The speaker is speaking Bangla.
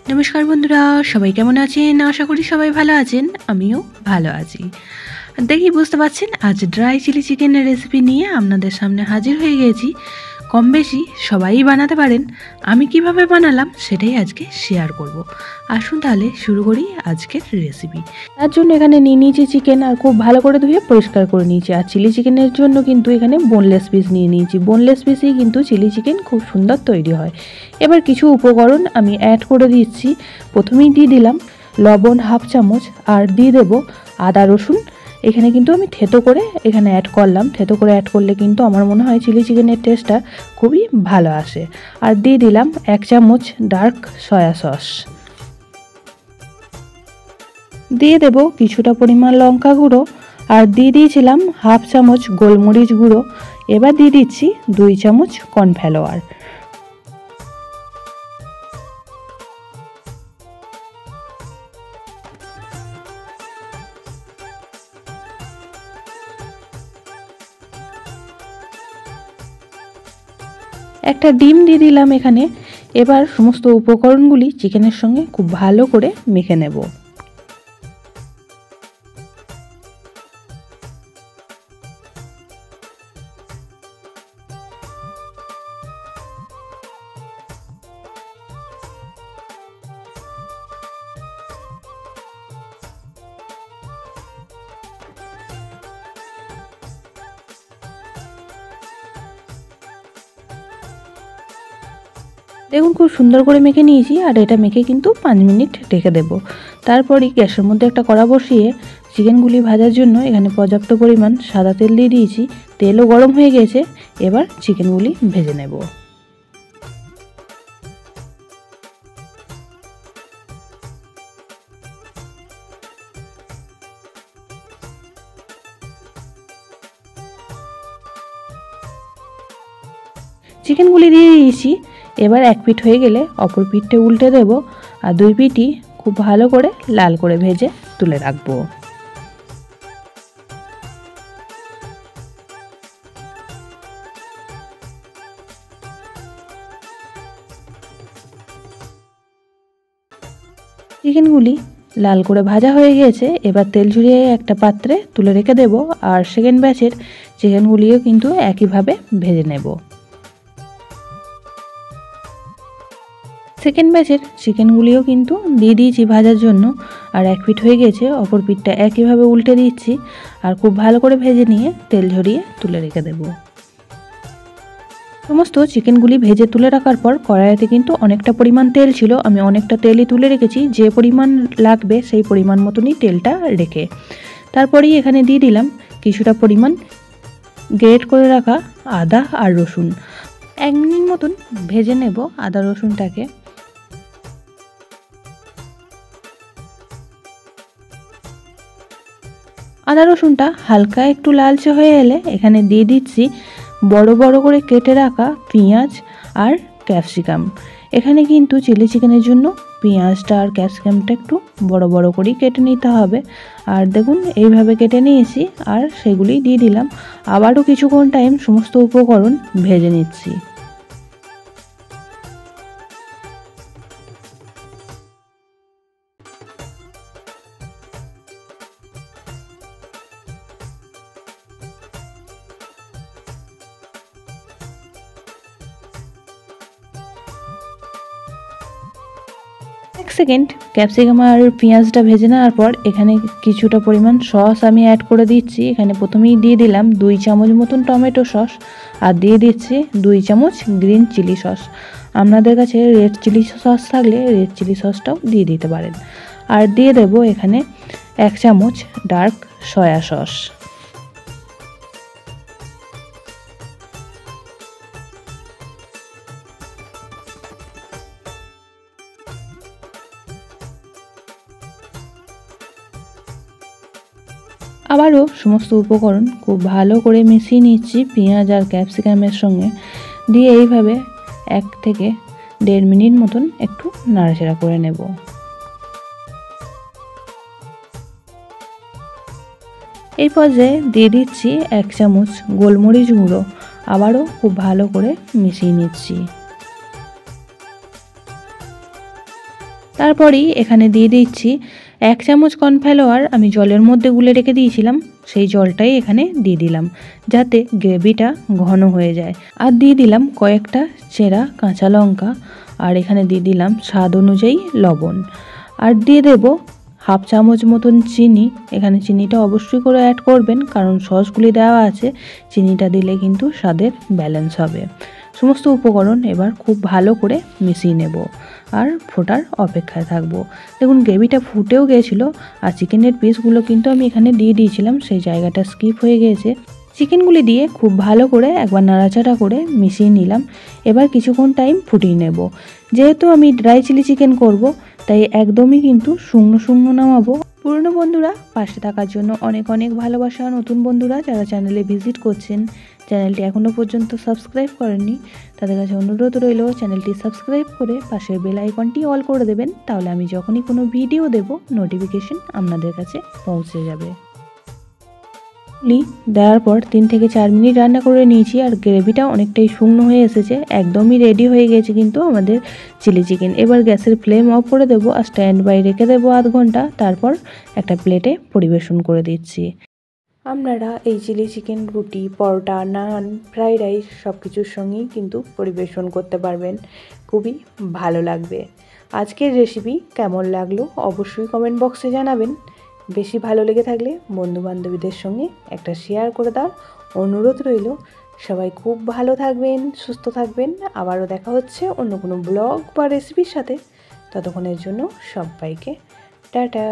নমস্কার বন্ধুরা, সবাই কেমন আছেন? আশা করি সবাই ভালো আছেন। আমিও ভালো আছি। দেখি বুঝতে পারছেন, আজ ড্রাই চিলি চিকেনের রেসিপি নিয়ে আপনাদের সামনে হাজির হয়ে গেছি। কম বেশি সবাই বানাতে পারেন। আমি কিভাবে বানালাম সেটাই আজকে শেয়ার করব। আসুন তাহলে শুরু করি আজকের রেসিপি। তার জন্য এখানে নিয়ে নিয়েছি চিকেন, আর খুব ভালো করে ধুয়ে পরিষ্কার করে নিয়েছি। আর চিলি চিকেনের জন্য কিন্তু এখানে বোনলেস পিস নিয়ে নিয়েছি। বোনলেস পিসেই কিন্তু চিলি চিকেন খুব সুন্দর তৈরি হয়। এবার কিছু উপকরণ আমি অ্যাড করে দিচ্ছি। প্রথমেই দিয়ে দিলাম লবণ হাফ চামচ, আর দিয়ে দেবো আদা রসুন। এখানে কিন্তু আমি থেতো করে এখানে অ্যাড করলাম। থেতো করে অ্যাড করলে কিন্তু আমার মনে হয় চিলি চিকেনের টেস্টটা খুবই ভালো আসে। আর দিয়ে দিলাম 1 চামচ ডার্ক সয়া সস। দিয়ে দেব কিছুটা পরিমাণ লঙ্কা গুঁড়ো, আর দিয়ে দিয়েছিলাম হাফ চামচ গোলমরিচ গুঁড়ো। এবার দিয়ে দিচ্ছি 2 চামচ কর্নফ্লাওয়ার। একটা ডিম দিয়ে দিলাম এখানে। এবার সমস্ত উপকরণগুলি চিকেনের সঙ্গে খুব ভালো করে মেখে নেব। দেখুন খুব সুন্দর করে মেখে নিয়েছি। আর এটা মেখে কিন্তু 5 মিনিট রেখে দেব। তারপরই গ্যাসের মধ্যে একটা কড়া বসিয়ে চিকেনগুলি ভাজার জন্য এখানে পর্যাপ্ত পরিমাণ সাদা তেল দিয়ে দিয়েছি। তেলও গরম হয়ে গেছে। এবার চিকেনগুলি ভেজে নেব। চিকেনগুলি দিয়ে দিয়েছি। এবার এক পিঠ হয়ে গেলে অপর পিঠটা উল্টে দেব, আর 2 পিঠই খুব ভালো করে লাল করে ভেজে তুলে রাখবো। চিকেনগুলি লাল করে ভাজা হয়ে গেছে। এবার তেল ঝরিয়ে একটা পাত্রে তুলে রেখে দেব। আর সেকেন্ড ব্যাচের চিকেনগুলিও কিন্তু একইভাবে ভেজে নেব। সেকেন্ড ব্যাচের চিকেনগুলিও কিন্তু দিয়ে দিয়েছি ভাজার জন্য। আর এক পিঠ হয়ে গেছে, অপর পিঠটা একইভাবে উল্টে দিচ্ছি। আর খুব ভালো করে ভেজে নিয়ে তেল ঝরিয়ে তুলে রেখে দেব। সমস্ত চিকেনগুলি ভেজে তুলে রাখার পর কড়াইতে কিন্তু অনেকটা পরিমাণ তেল ছিল। আমি অনেকটা তেলই তুলে রেখেছি, যে পরিমাণ লাগবে সেই পরিমাণ মতনই তেলটা রেখে। তারপরেই এখানে দিয়ে দিলাম কিছুটা পরিমাণ গ্রেট করে রাখা আদা আর রসুন। 1 মিনিট মতন ভেজে নেব আদা রসুনটাকে। আদা রসুনটা হালকা একটু লালচে হয়ে এলে এখানে দিয়ে দিচ্ছি বড় বড় করে কেটে রাখা পেঁয়াজ আর ক্যাপসিকাম। এখানে কিন্তু চিলি চিকেনের জন্য পেঁয়াজটা আর ক্যাপসিকামটা একটু বড় বড় করেই কেটে নিতে হবে। আর দেখুন এইভাবে কেটে নিয়েছি, আর সেগুলি দিয়ে দিলাম। আবারও কিছুক্ষণ টাইম সমস্ত উপকরণ ভেজে নিচ্ছি। এক সেকেন্ড ক্যাপসিকাম আর পেঁয়াজটা ভেজে নেওয়ার পর এখানে কিছুটা পরিমাণ সস আমি অ্যাড করে দিচ্ছি। এখানে প্রথমেই দিয়ে দিলাম 2 চামচ মতন টমেটো সস, আর দিয়ে দিচ্ছি 2 চামচ গ্রিন চিলি সস। আপনাদের কাছে রেড চিলি সস থাকলে রেড চিলি সসটাও দিয়ে দিতে পারেন। আর দিয়ে দেব এখানে 1 চামচ ডার্ক সয়া সস। আবারও সমস্ত উপকরণ খুব ভালো করে মিশিয়ে নিচ্ছি পেঁয়াজ আর ক্যাপসিকামের সঙ্গে। দিয়ে এইভাবে 1 থেকে 1.5 মিনিট মতন একটু নাড়াচাড়া করে নেব। এই পর্যায়ে দিয়ে দিচ্ছি 1 চামচ গোলমরিচ গুঁড়ো। আবারও খুব ভালো করে মিশিয়ে নিচ্ছি। তারপরেই এখানে দিয়ে দিচ্ছি 1 চামচ কর্নফ্লাওয়ার, আমি জলের মধ্যে গুলে রেখে দিয়েছিলাম, সেই জলটাই এখানে দিয়ে দিলাম যাতে গ্রেভিটা ঘন হয়ে যায়। আর দিয়ে দিলাম কয়েকটা চেরা কাঁচা লঙ্কা, আর এখানে দিয়ে দিলাম স্বাদ অনুযায়ী লবণ, আর দিয়ে দেব 1/2 চামচ মতন চিনি। এখানে চিনিটা অবশ্যই করে অ্যাড করবেন, কারণ সসগুলি দেওয়া আছে, চিনিটা দিলে কিন্তু স্বাদের ব্যালেন্স হবে। সমস্ত উপকরণ এবার খুব ভালো করে মিশিয়ে নেব আর ফোটার অপেক্ষায় থাকবো। দেখুন গ্রেভিটা ফুটেও গিয়েছিলো, আর চিকেনের পিসগুলো কিন্তু আমি এখানে দিয়ে দিয়েছিলাম, সেই জায়গাটা স্কিপ হয়ে গিয়েছে। চিকেনগুলি দিয়ে খুব ভালো করে একবার নাড়াচাড়া করে মিশিয়ে নিলাম। এবার কিছুক্ষণ টাইম ফুটিয়ে নেব। যেহেতু আমি ড্রাই চিলি চিকেন করব, তাই একদমই কিন্তু শুকনো শুকনো নামাবো। পুরনো বন্ধুরা পাশে থাকার জন্য অনেক অনেক ভালোবাসা। নতুন বন্ধুরা যারা চ্যানেলে ভিজিট করছেন, চ্যানেলটি এখনও পর্যন্ত সাবস্ক্রাইব করেননি, তাদের কাছে অনুরোধ রইল চ্যানেলটি সাবস্ক্রাইব করে পাশের বেল আইকনটি অল করে দেবেন, তাহলে আমি যখনই কোনো ভিডিও দেব নোটিফিকেশন আপনাদের কাছে পৌঁছে যাবে। দেওয়ার পর 3 থেকে 4 মিনিট রান্না করে নিয়েছি, আর গ্রেভিটা অনেকটাই শুকনো হয়ে এসেছে, একদমই রেডি হয়ে গেছে কিন্তু আমাদের চিলি চিকেন। এবার গ্যাসের ফ্লেম অফ করে দেবো আর স্ট্যান্ড বাই রেখে দেবো আধ ঘন্টা, তারপর একটা প্লেটে পরিবেশন করে দিচ্ছি। আপনারা এই চিলি চিকেন রুটি, পরোটা, নান, ফ্রাইড রাইস সব কিছুর সঙ্গেই কিন্তু পরিবেশন করতে পারবেন, খুবই ভালো লাগবে। আজকের রেসিপি কেমন লাগলো অবশ্যই কমেন্ট বক্সে জানাবেন। বেশি ভালো লেগে থাকলে বন্ধুবান্ধবীদের সঙ্গে একটা শেয়ার করে দেওয়ার অনুরোধ রইল। সবাই খুব ভালো থাকবেন, সুস্থ থাকবেন। আবারও দেখা হচ্ছে অন্য কোনো ব্লগ বা রেসিপির সাথে। ততক্ষণের জন্য সবাইকে টাটা।